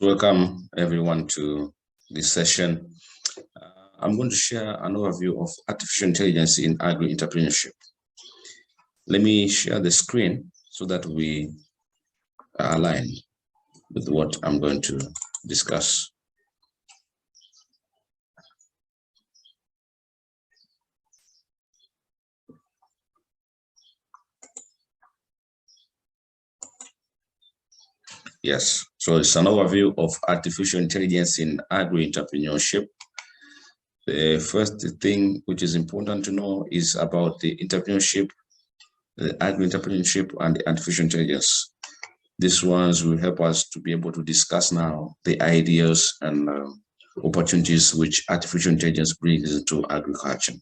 Welcome everyone to this session. I'm going to share an overview of artificial intelligence in agri-entrepreneurship. Let me share the screen so that we are aligned with what I'm going to discuss. Yes, so it's an overview of artificial intelligence in agri-entrepreneurship. The first thing which is important to know is about the entrepreneurship, the agri-entrepreneurship, and the artificial intelligence. These ones will help us to be able to discuss now the ideas and opportunities which artificial intelligence brings into agriculture.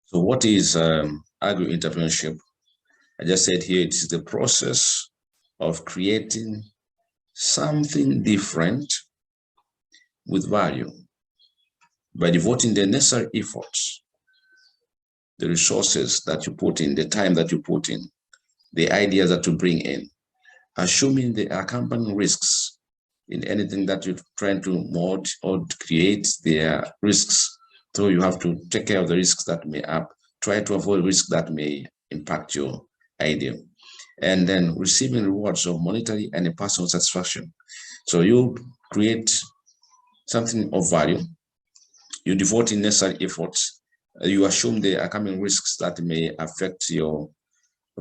So what is agri-entrepreneurship? I just said here, it is the process of creating something different with value by devoting the necessary efforts, the resources that you put in, the time that you put in, the ideas that you bring in, assuming the accompanying risks in anything that you're trying to mod or create. Their risks. So you have to take care of the risks that may try to avoid risks that may impact your idea. And then receiving rewards of monetary and personal satisfaction. So you create something of value, you devote in necessary efforts, you assume the accompanying risks that may affect your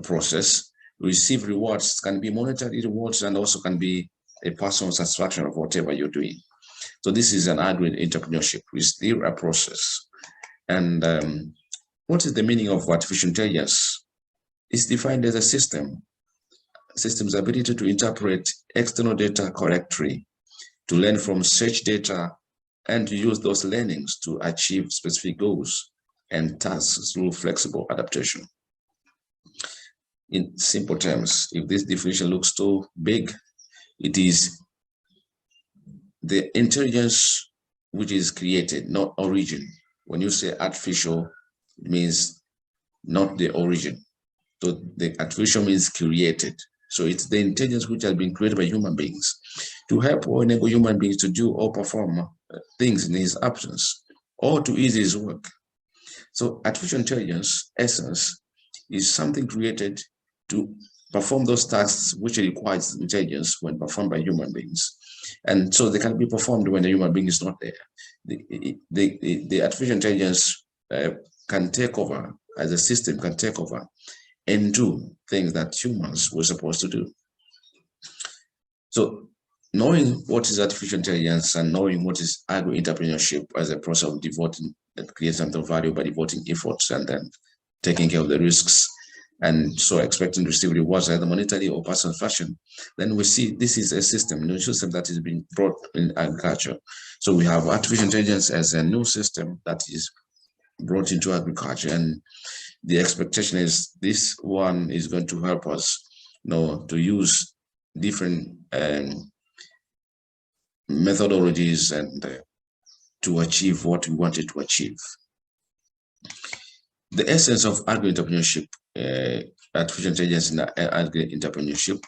process, receive rewards, can be monetary rewards and also can be a personal satisfaction of whatever you're doing. So this is an agri-entrepreneurship. It's still a process. And what is the meaning of artificial intelligence? It's defined as a system's ability to interpret external data correctly, to learn from such data, and to use those learnings to achieve specific goals and tasks through flexible adaptation. In simple terms, if this definition looks too big, it is the intelligence which is created, not origin. When you say artificial, it means not the origin. So the artificial means created. So it's the intelligence which has been created by human beings to help or enable human beings to do or perform things in his absence or to ease his work. So artificial intelligence, essence, is something created to perform those tasks which requires intelligence when performed by human beings. And so they can be performed when the human being is not there. The artificial intelligence can take over, as a system can take over and do things that humans were supposed to do. So knowing what is artificial intelligence and knowing what is agri-entrepreneurship as a process of devoting and create something of value by devoting efforts and then taking care of the risks, and so expecting to receive rewards either monetary or personal fashion, then we see this is a system, new system that is being brought in agriculture. So we have artificial intelligence as a new system that is brought into agriculture, and the expectation is this one is going to help us, to use different methodologies and to achieve what we wanted to achieve. The essence of agri-entrepreneurship, artificial intelligence in agri-entrepreneurship,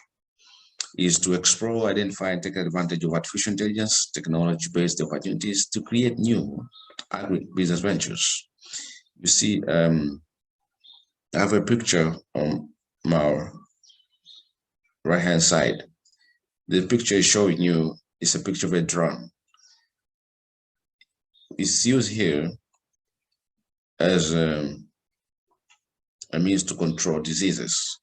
is to explore, identify, and take advantage of artificial intelligence, technology-based opportunities to create new agri-business ventures. You see, I have a picture on my right-hand side. The picture is showing you is a picture of a drone. It's used here as a means to control diseases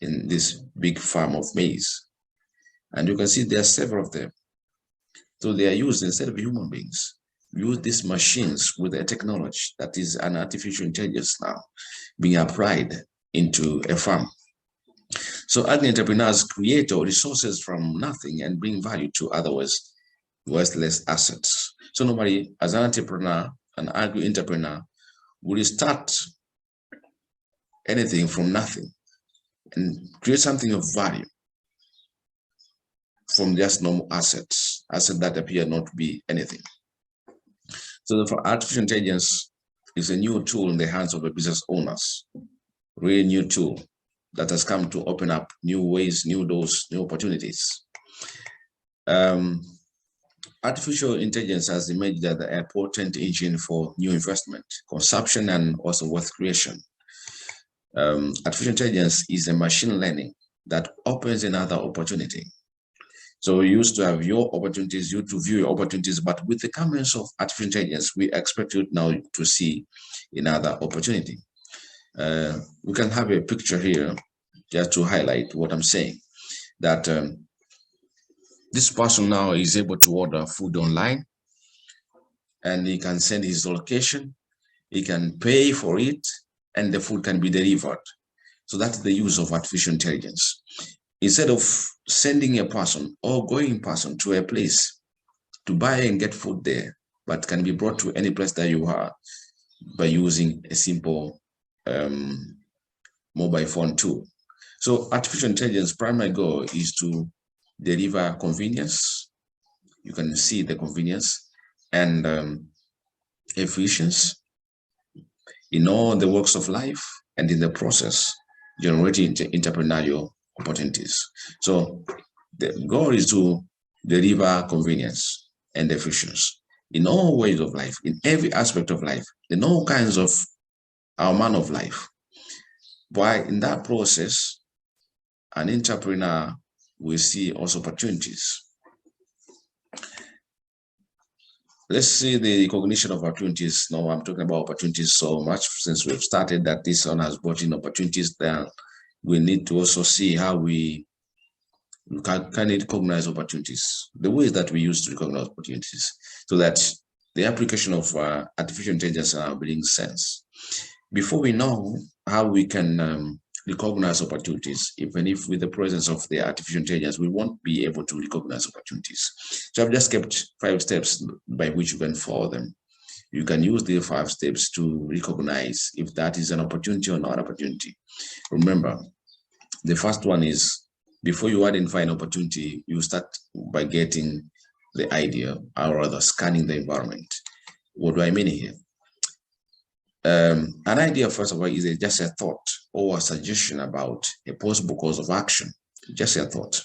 in this big farm of maize. And you can see there are several of them. So they are used instead of human beings. Use these machines with a technology that is an artificial intelligence now being applied into a farm. So agri-entrepreneurs create resources from nothing and bring value to otherwise worthless assets. So normally, as an entrepreneur, an agri-entrepreneur will start anything from nothing and create something of value from just normal assets that appear not to be anything. So for artificial intelligence is a new tool in the hands of the business owners, really new tool that has come to open up new ways, new doors, new opportunities. Artificial intelligence has emerged as a potent engine for new investment, consumption, and also wealth creation. Artificial intelligence is a machine learning that opens another opportunity. So we used to have your opportunities, you to view your opportunities, but with the comments of artificial intelligence, we expect you now to see another opportunity. We can have a picture here just to highlight what I'm saying, that this person now is able to order food online, and he can send his location, he can pay for it, and the food can be delivered. So that's the use of artificial intelligence. Instead of sending a person or going in person to a place to buy and get food there, but can be brought to any place that you are by using a simple mobile phone tool. So artificial intelligence primary goal is to deliver convenience. You can see the convenience and efficiency in all the works of life, and in the process, generating entrepreneurial opportunities. So the goal is to deliver convenience and efficiency in all ways of life, in every aspect of life, in all kinds of our manner of life. But in that process, an entrepreneur will see also opportunities. Let's see the recognition of opportunities. Now I'm talking about opportunities so much since we've started that this one has brought in opportunities. Then we need to also see how we can recognize opportunities, the ways that we use to recognize opportunities, so that the application of artificial intelligence brings sense. Before we know how we can recognize opportunities, even if with the presence of the artificial intelligence, we won't be able to recognize opportunities. So I've just kept 5 steps by which you can follow them. You can use the 5 steps to recognize if that is an opportunity or not an opportunity. Remember, the first one is, before you identify an opportunity, you start by getting the idea, or rather scanning the environment. What do I mean here? An idea, first of all, is just a thought or a suggestion about a possible course of action, just a thought.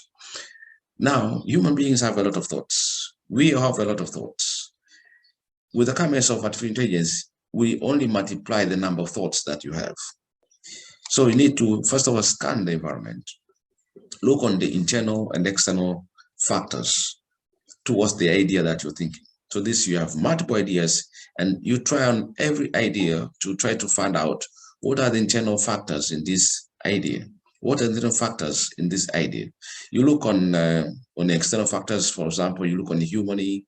Now, human beings have a lot of thoughts. We have a lot of thoughts. With the comments of artificial intelligence, we only multiply the number of thoughts that you have. So you need to, first of all, scan the environment. Look on the internal and external factors towards the idea that you're thinking. So this, you have multiple ideas, and you try on every idea to try to find out what are the internal factors in this idea. What are the internal factors in this idea? You look on the external factors. For example, you look on the human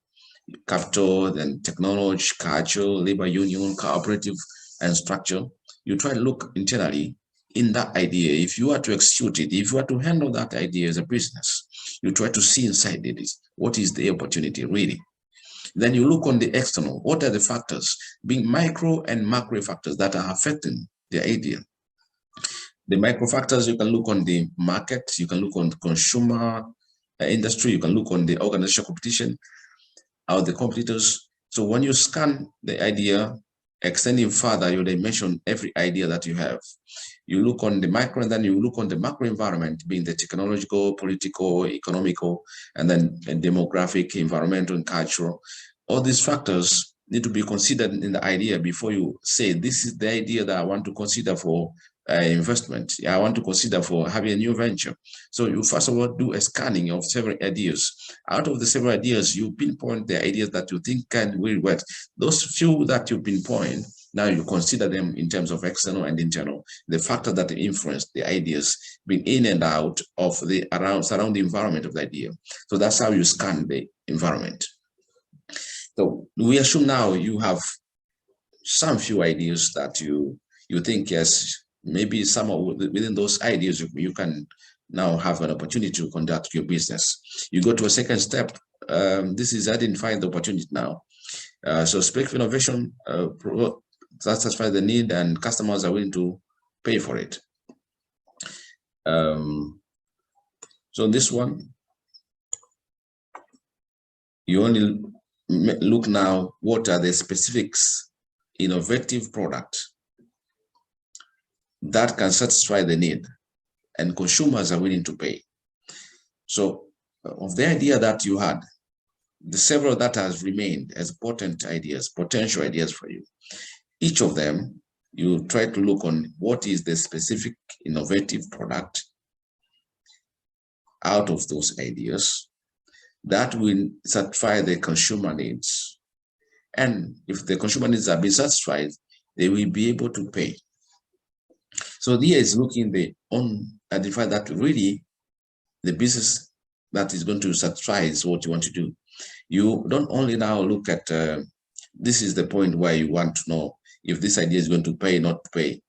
capital, then technology, culture, labor union, cooperative, and structure. You try to look internally in that idea. If you are to execute it, if you are to handle that idea as a business, you try to see inside it, what is the opportunity really? Then you look on the external. What are the factors, being micro and macro factors, that are affecting the idea? The micro factors, you can look on the market, you can look on the consumer industry, you can look on the organizational competition, or the competitors. So when you scan the idea, extending further your dimension, every idea that you have, you look on the micro, and then you look on the macro environment, being the technological, political, economical, and then demographic, environmental, and cultural. All these factors need to be considered in the idea before you say, this is the idea that I want to consider for investment. I want to consider for having a new venture. So you first of all do a scanning of several ideas. Out of the several ideas, you pinpoint the ideas that you think can really work. Those few that you pinpoint, now you consider them in terms of external and internal, the factors that influence the ideas being in and out of the surrounding environment of the idea. So that's how you scan the environment. So we assume now you have some few ideas that you think, yes, maybe some within those ideas you can now have an opportunity to conduct your business. You go to a second step. This is identifying the opportunity now. So space for innovation satisfies the need, and customers are willing to pay for it. So this one, you only look now, what are the specifics, innovative product that can satisfy the need and consumers are willing to pay. So of the idea that you had, the several that has remained as potent ideas, potential ideas for you. Each of them, you try to look on what is the specific innovative product out of those ideas that will satisfy the consumer needs. And if the consumer needs are being satisfied, they will be able to pay. So here is looking on identify that really the business that is going to satisfy is what you want to do. You don't only now look at this is the point where you want to know if this idea is going to pay, not pay.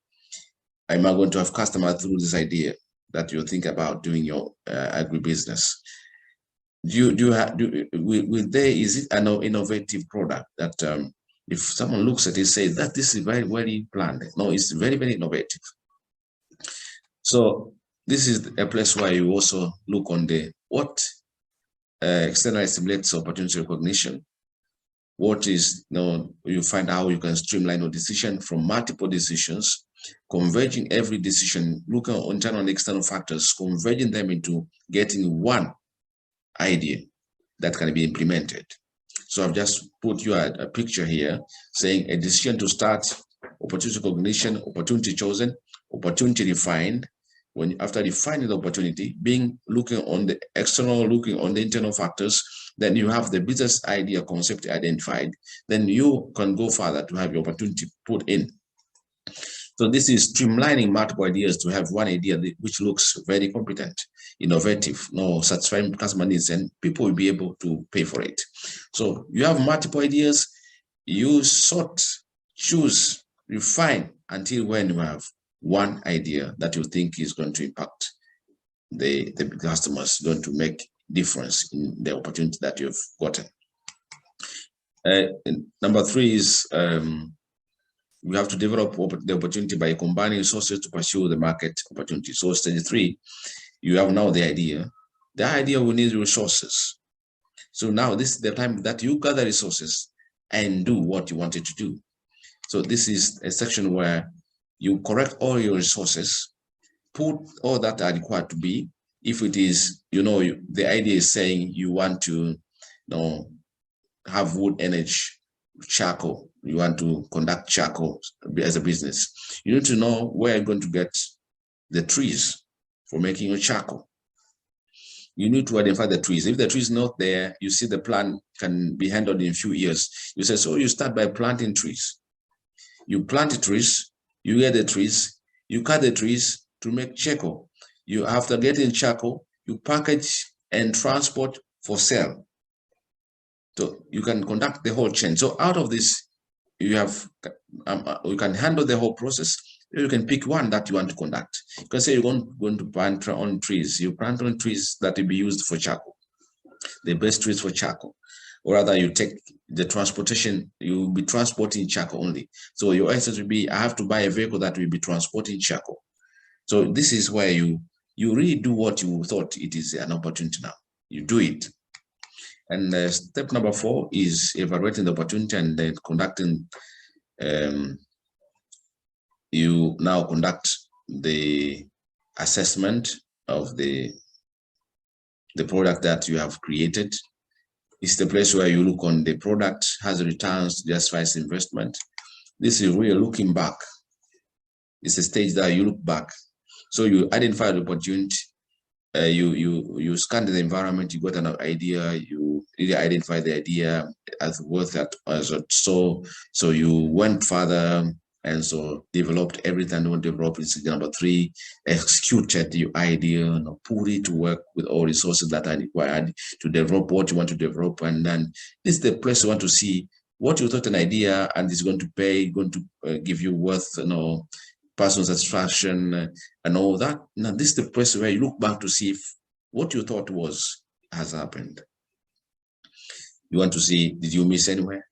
Am I going to have customers through this idea that you think about doing your agribusiness? Is it an innovative product that if someone looks at it, say that this is very, very planned? No, it's very, very innovative. So this is a place where you also look on what externally stimulates opportunity recognition. What is, you find how you can streamline a decision from multiple decisions, converging every decision, looking at internal and external factors, converging them into getting one idea that can be implemented. So I've just put you a picture here saying a decision to start, opportunity recognition, opportunity chosen, opportunity defined. When after defining the opportunity, looking on the external, looking on the internal factors, then you have the business idea concept identified. Then you can go further to have your opportunity put in. So this is streamlining multiple ideas to have one idea which looks very competent, innovative, satisfying customer needs, and people will be able to pay for it. So you have multiple ideas, you sort, choose, refine until when you have one idea that you think is going to impact the customers, going to make difference in the opportunity that you've gotten. Number 3 is we have to develop the opportunity by combining resources to pursue the market opportunity. So stage 3, you have now the idea. The idea will need resources. So now this is the time that you gather resources and do what you wanted to do. So this is a section where you correct all your resources, put all that are required to be. If it is, the idea is saying you want to, have wood energy, charcoal, you want to conduct charcoal as a business. You need to know where you're going to get the trees for making your charcoal. You need to identify the trees. If the tree is not there, you see the plant can be handled in a few years. You say, so you start by planting trees. You plant the trees, you get the trees, you cut the trees to make charcoal. You, after getting charcoal, you package and transport for sale. So you can conduct the whole chain. So out of this, you have you can handle the whole process. You can pick one that you want to conduct. You can say you're going to plant on trees. You plant on trees that will be used for charcoal, the best trees for charcoal. Or rather, you take the transportation, you will be transporting charcoal only. So your essence will be, I have to buy a vehicle that will be transporting charcoal. So this is where you really do what you thought it is an opportunity now. You do it. And step number 4 is evaluating the opportunity and then conducting, you now conduct the assessment of the product that you have created. It's the place where you look on the product, has returns, justifies investment. This is really looking back. It's a stage that you look back. So you identify the opportunity, you scan the environment, you got an idea, you really identify the idea as worth that as so you went further and so developed everything you want to develop in stage number 3, executed your idea and put it to work with all resources that are required to develop what you want to develop. And then this is the place you want to see what you thought an idea and is going to pay, going to give you worth, personal satisfaction and all that. Now this is the place where you look back to see if what you thought has happened. You want to see, did you miss anywhere?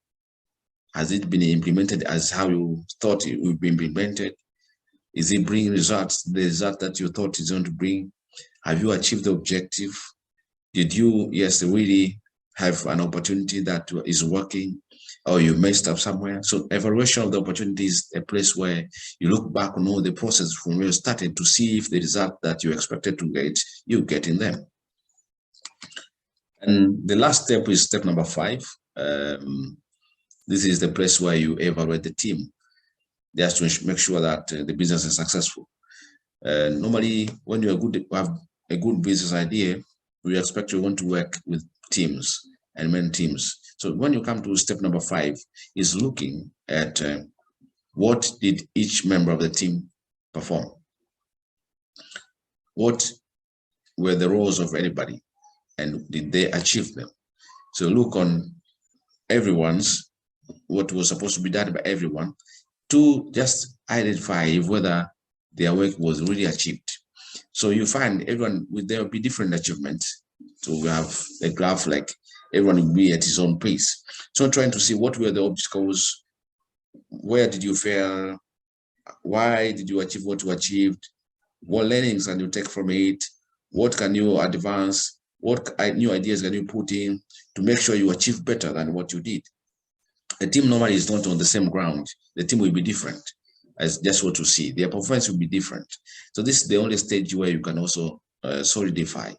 Has it been implemented as how you thought it would be implemented? Is it bringing results, the result that you thought it's going to bring? Have you achieved the objective? Did you, yes, really have an opportunity that is working, or you messed up somewhere? So evaluation of the opportunity is a place where you look back on all the process from where you started to see if the result that you expected to get, you get in them. And the last step is step number 5. This is the place where you evaluate the team, just to make sure that the business is successful. Normally, when you have a good business idea, we expect you want to work with teams and many teams. So when you come to step number 5, is looking at what did each member of the team perform? What were the roles of anybody, and did they achieve them? So look on everyone's, what was supposed to be done by everyone, to just identify whether their work was really achieved. So you find everyone, there will be different achievements. So we have a graph, like everyone will be at his own pace. So trying to see what were the obstacles, where did you fail, why did you achieve what you achieved, what learnings can you take from it, what can you advance, what new ideas can you put in to make sure you achieve better than what you did. A team normally is not on the same ground. The team will be different, as just what you see. Their performance will be different. So this is the only stage where you can also solidify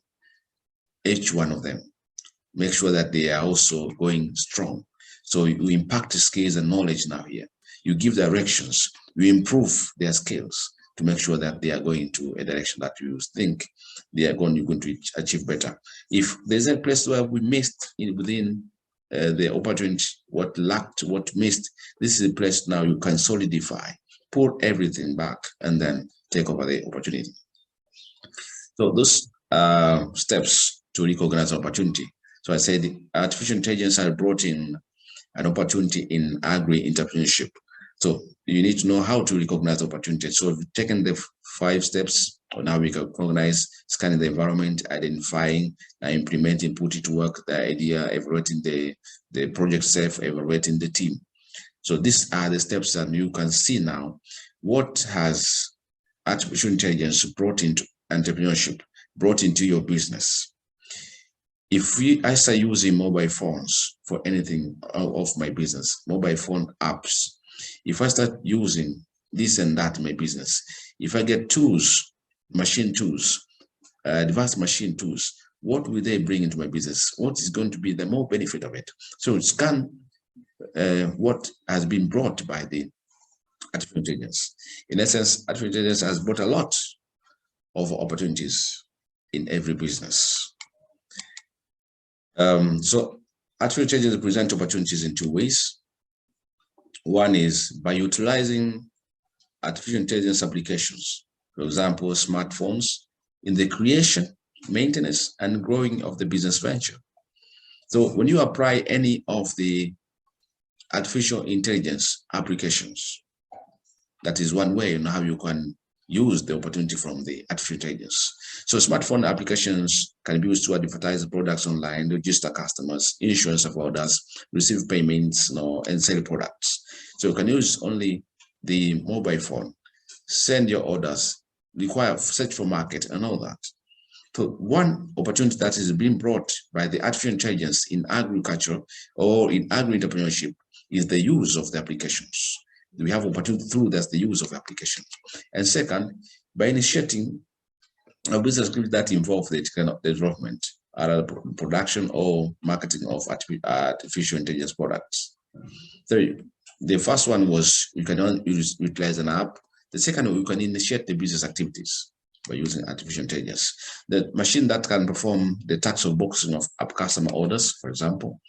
each one of them. Make sure that they are also going strong. So you impact the skills and knowledge now here. You give directions. You improve their skills to make sure that they are going to a direction that you think you're going to achieve better. If there's a place where we missed within the opportunity, what lacked, what missed, this is a place now you can solidify, pull everything back, and then take over the opportunity. So those steps to recognize opportunity. So I said artificial intelligence has brought in an opportunity in agri-entrepreneurship. So you need to know how to recognize opportunity. So we've taken the 5 steps. Now we can recognize, scanning the environment, identifying, implementing, putting to work the idea, evaluating the project self, evaluating the team. So these are the steps that you can see now. What has artificial intelligence brought into entrepreneurship, brought into your business? If I start using mobile phones for anything of my business, mobile phone apps, if I start using this and that in my business, if I get tools, machine tools, advanced machine tools, what will they bring into my business? What is going to be the more benefit of it? So scan what has been brought by the artificial intelligence. In essence, artificial intelligence has brought a lot of opportunities in every business. So artificial intelligence presents opportunities in 2 ways. One is by utilizing artificial intelligence applications, for example, smartphones, in the creation, maintenance, and growing of the business venture. So when you apply any of the artificial intelligence applications, that is one way on how you can use the opportunity from the artificial intelligence. So smartphone applications can be used to advertise products online, register customers, insurance of orders, receive payments, and sell products. So you can use only the mobile phone, send your orders, search for market, and all that. So one opportunity that is being brought by the artificial intelligence in agriculture or in agri-entrepreneurship is the use of the applications. We have opportunity through that's the use of application. And second, by initiating a business activity that involve the kind of development, either production or marketing of artificial intelligence products. So the first one was you can utilize an app. The second, you can initiate the business activities by using artificial intelligence. The machine that can perform the task of boxing of up customer orders, for example,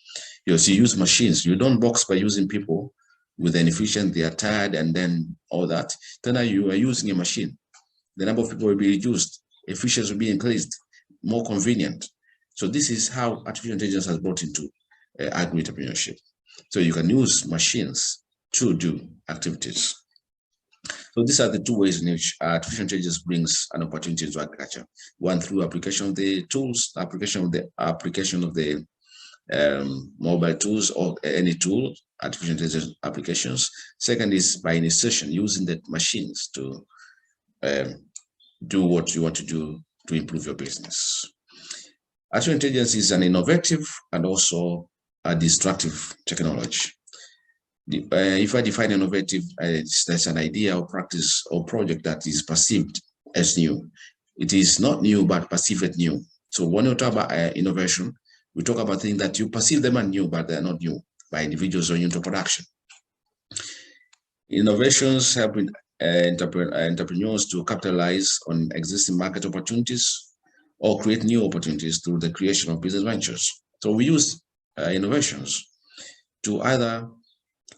you use machines. You don't box by using people with an efficient, they are tired, and then all that. Then now you are using a machine. The number of people will be reduced, efficiency will be increased, more convenient. So this is how artificial intelligence has brought into agri-entrepreneurship. So you can use machines to do activities. So these are the 2 ways in which artificial intelligence brings an opportunity to agriculture. One, through application of the tools, application of the mobile tools or any tool, artificial intelligence applications. Second is by initiation, using the machines to do what you want to do to improve your business. Artificial intelligence is an innovative and also a destructive technology. If I define innovative, that's an idea or practice or project that is perceived as new. It is not new, but perceived new. So when you talk about innovation, We talk about things that you perceive them as new, but they're not new by individuals or into production. Innovations help entrepreneurs to capitalize on existing market opportunities or create new opportunities through the creation of business ventures. So we use innovations to either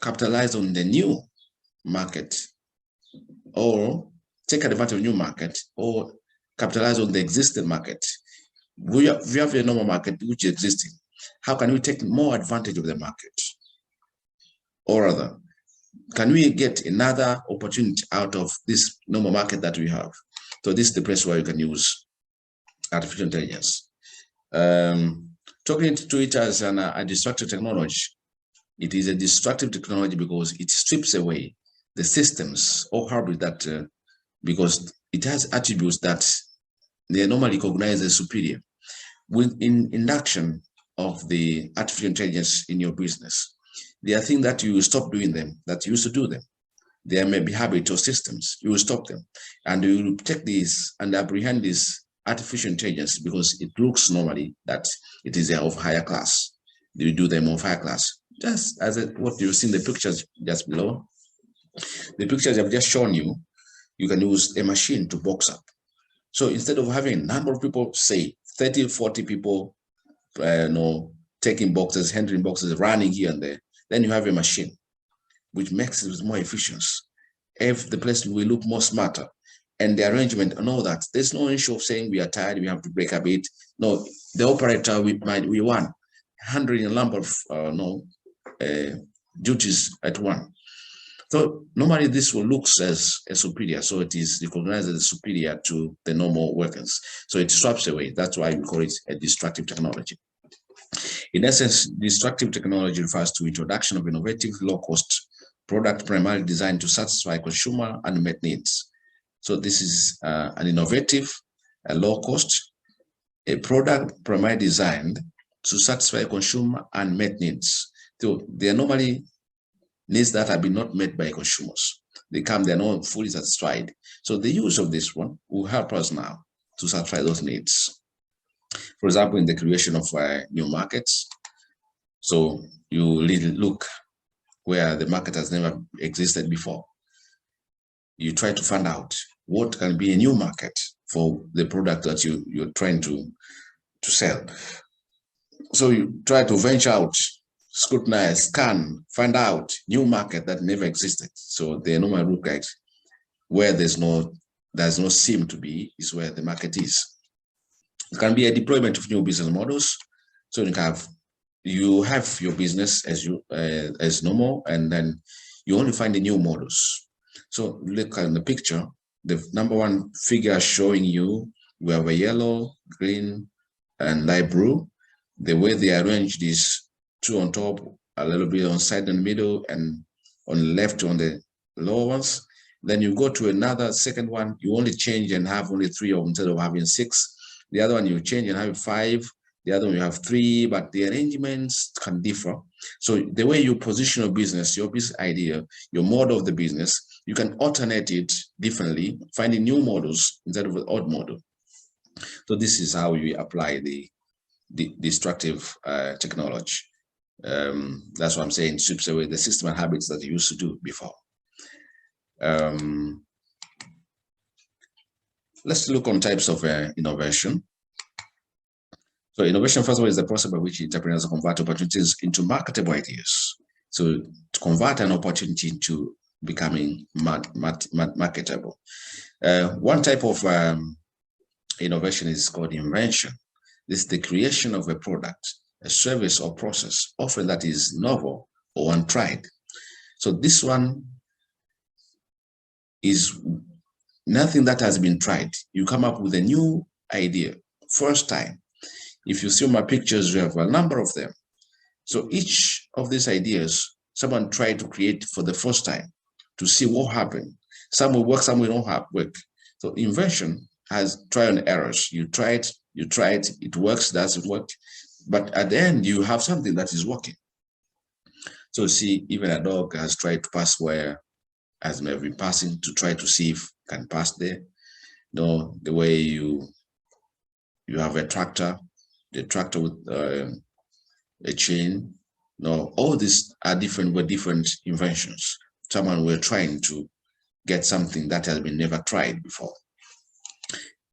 capitalize on the new market or take advantage of new market or capitalize on the existing market. We have a normal market which is existing. How can we take more advantage of the market? Or rather, can we get another opportunity out of this normal market that we have? So this is the place where you can use artificial intelligence. Talking to it as a destructive technology, it is a destructive technology because it strips away the systems or hardware that, because it has attributes that they are normally recognized as superior. With induction of the artificial intelligence in your business, there are things that you will stop doing them, that you used to do them. There may be habits or systems, you will stop them. And you will take these and apprehend this artificial intelligence because it looks normally that it is of higher class. You do them of higher class. Just as what you see in the pictures just below. The pictures I've just shown you, you can use a machine to box up. So instead of having a number of people, say 30, 40 people, taking boxes, handling boxes, running here and there, then you have a machine, which makes it more efficient. If the place will look more smarter, and the arrangement and all that, there's no issue of saying we are tired, we have to break a bit. No, the operator we want handling a number of duties at one. So normally this will look as a superior, so it is recognized as superior to the normal workers. So it swaps away. That's why we call it a destructive technology. In essence, destructive technology refers to introduction of innovative, low-cost product primarily designed to satisfy consumer and unmet needs. So this is an innovative, a low-cost, a product primarily designed to satisfy consumer and unmet needs. So they are normally needs that have been not met by consumers. They are not fully satisfied. So the use of this one will help us now to satisfy those needs. For example, in the creation of new markets. So you look where the market has never existed before. You try to find out what can be a new market for the product that you're trying to sell. So you try to venture out, scrutinize, scan, find out new market that never existed. So the normal look at where there's no seem to be is where the market is. It can be a deployment of new business models. So you have your business as normal, and then you only find the new models. So look at the picture. The number one figure showing you we have a yellow, green, and light blue. The way they arranged is two on top, a little bit on side and middle, and on the left on the lower ones. Then you go to another second one, you only change and have only three of them instead of having six. The other one you change and have five. The other one you have three, but the arrangements can differ. So the way you position your business idea, your model of the business, you can alternate it differently, finding new models instead of an old model. So this is how we apply the destructive technology. That's what I'm saying, strips away the system and habits that you used to do before. Let's look on types of innovation. So innovation, first of all, is the process by which entrepreneurs convert opportunities into marketable ideas. So to convert an opportunity into becoming marketable. One type of innovation is called invention. This is the creation of a product, a service or process, often that is novel or untried. So this one is nothing that has been tried. You come up with a new idea, first time. If you see my pictures, we have a number of them. So each of these ideas, someone tried to create for the first time to see what happened. Some will work, some will not work. So invention has trial and errors. You try it, it works, doesn't work. But at the end, you have something that is working. So see, even a dog has tried to pass where has never been passing to try to see if it can pass there. The way you have a tractor, the tractor a chain. No, all these are different, were different inventions. Someone were trying to get something that has been never tried before.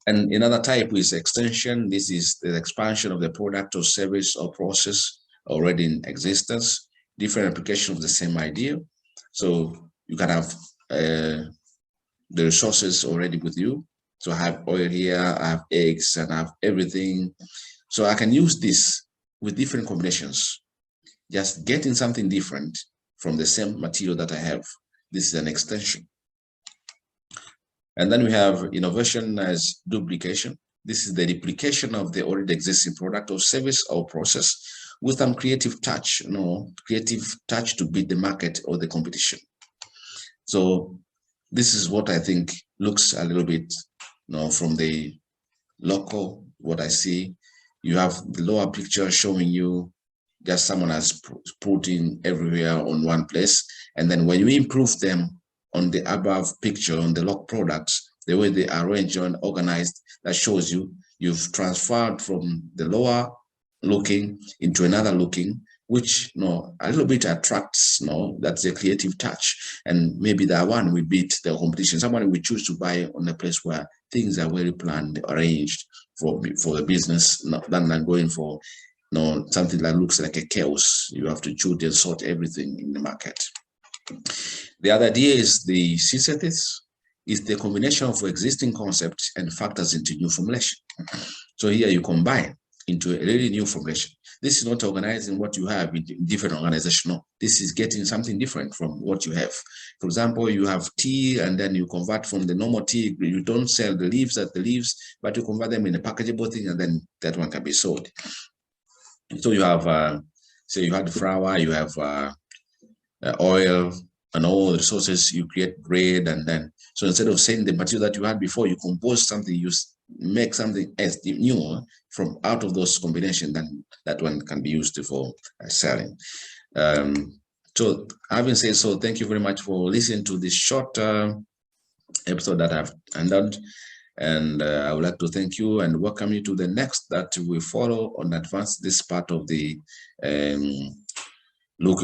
And another type is extension. This is the expansion of the product or service or process already in existence, different application of the same idea. So you can have the resources already with you. So I have oil here, I have eggs, and I have everything. So I can use this with different combinations, just getting something different from the same material that I have. This is an extension. And then we have innovation as duplication. This is the replication of the already existing product or service or process with some creative touch, creative touch to beat the market or the competition. So this is what I think looks a little bit, from the local, what I see. You have the lower picture showing you just someone has put in everywhere on one place. And then when you improve them on the above picture, on the log products, the way they are arranged and organized, that shows you you've transferred from the lower looking into another looking, which a little bit attracts. That's a creative touch, and maybe that one will beat the competition. Someone will choose to buy on a place where things are very planned, arranged for the business, than going for something that looks like a chaos. You have to choose and sort everything in the market. The other idea is the synthesis, is the combination of existing concepts and factors into new formulation. So here you combine into a really new formulation. This is not organizing what you have in different organizations. No, this is getting something different from what you have. For example, you have tea, and then you convert from the normal tea. You don't sell the leaves as the leaves, but you convert them in a packageable thing, and then that one can be sold. So you have, say you had flour, you have oil, and all the resources. You create bread, and then so instead of saying the material that you had before, you compose something, you make something else new from out of those combinations. Then that one can be used for selling. So having said so, thank you very much for listening to this short episode that I've handled. And I would like to thank you and welcome you to the next that we follow on advance this part of the